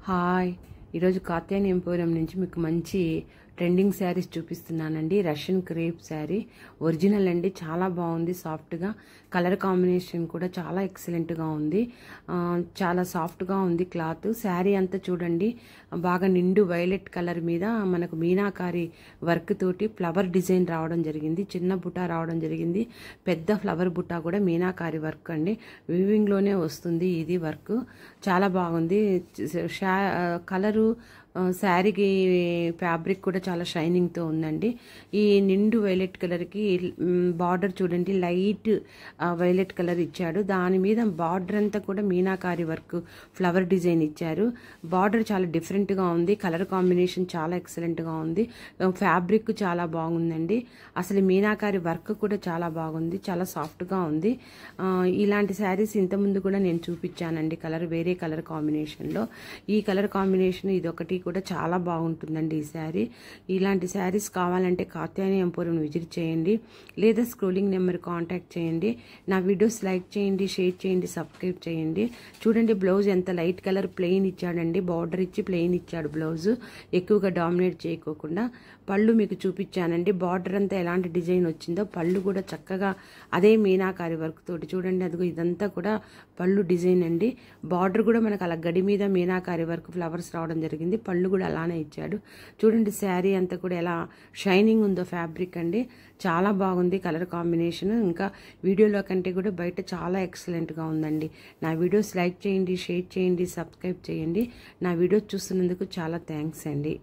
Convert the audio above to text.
Hi, ఈరోజు Katyayani emporium నుంచి మీకు మంచి ట్రెండింగ్ శారీస్ చూపిస్తున్నానండి. రష్యన్ క్రేప్ శారీ ఒరిజినల్ అండి, చాలా బాగుంది. సాఫ్ట్గా కలర్ కాంబినేషన్ కూడా చాలా ఎక్సలెంట్గా ఉంది. చాలా సాఫ్ట్గా ఉంది క్లాత్. శారీ అంతా చూడండి, బాగా నిండు వైలెట్ కలర్ మీద మనకు మీనాకారి వర్క్ తోటి ఫ్లవర్ డిజైన్ రావడం జరిగింది. చిన్న బుటా రావడం జరిగింది, పెద్ద ఫ్లవర్ బుటా కూడా మీనాకారి వర్క్ అండి. వీవింగ్లోనే వస్తుంది ఇది వర్క్. చాలా బాగుంది. కలరు శారీకి ఫ్యాబ్రిక్ కూడా చాలా షైనింగ్తో ఉందండి. ఈ నిండు వైలెట్ కలర్కి బార్డర్ చూడండి, లైట్ వైలెట్ కలర్ ఇచ్చాడు. దాని మీద బార్డర్ అంతా కూడా మీనాకారి వర్క్ ఫ్లవర్ డిజైన్ ఇచ్చారు. బార్డర్ చాలా డిఫరెంట్గా ఉంది. కలర్ కాంబినేషన్ చాలా ఎక్సలెంట్గా ఉంది. ఫ్యాబ్రిక్ చాలా బాగుందండి. అసలు మీనాకారి వర్క్ కూడా చాలా బాగుంది, చాలా సాఫ్ట్గా ఉంది. ఇలాంటి శారీస్ ఇంతకుముందు కూడా నేను చూపించానండి, వేరే కలర్ కాంబినేషన్లో. ఈ కలర్ కాంబినేషన్ ఇదొకటి కూడా చాలా బాగుంటుందండి ఈ శారీ. ఇలాంటి శారీస్ కావాలంటే కాత్యాయని ఎంపోరియం విజిట్ చేయండి, లేదా స్క్రోలింగ్ నెంబర్ కాంటాక్ట్ చేయండి. నా వీడియోస్ లైక్ చేయండి, షేర్ చేయండి, సబ్స్క్రైబ్ చేయండి. చూడండి, బ్లౌజ్ ఎంత లైట్ కలర్ ప్లెయిన్ ఇచ్చాడండి. బార్డర్ ఇచ్చి ప్లెయిన్ ఇచ్చాడు బ్లౌజ్, ఎక్కువగా డామినేట్ చేయకోకుండా. పళ్ళు మీకు చూపించానండి, బార్డర్ అంతా ఎలాంటి డిజైన్ వచ్చిందో పళ్ళు కూడా చక్కగా అదే మీనాకారి వర్క్ తోటి చూడండి. అదిగో ఇదంతా కూడా పళ్ళు డిజైన్ అండి. బార్డర్ కూడా మనకు అలా గడి మీద మీనాకారి వర్క్ ఫ్లవర్స్ రావడం జరిగింది. పళ్ళు కూడా అలానే ఇచ్చాడు. చూడండి శారీ అంతా కూడా ఎలా షైనింగ్ ఉందో ఫ్యాబ్రిక్ అండి. చాలా బాగుంది కలర్ కాంబినేషన్. ఇంకా వీడియోలో కంటే కూడా బయట చాలా ఎక్సలెంట్గా ఉందండి. నా వీడియోస్ లైక్ చేయండి, షేర్ చేయండి, సబ్స్క్రైబ్ చేయండి. నా వీడియోస్ చూస్తున్నందుకు చాలా థ్యాంక్స్ అండి.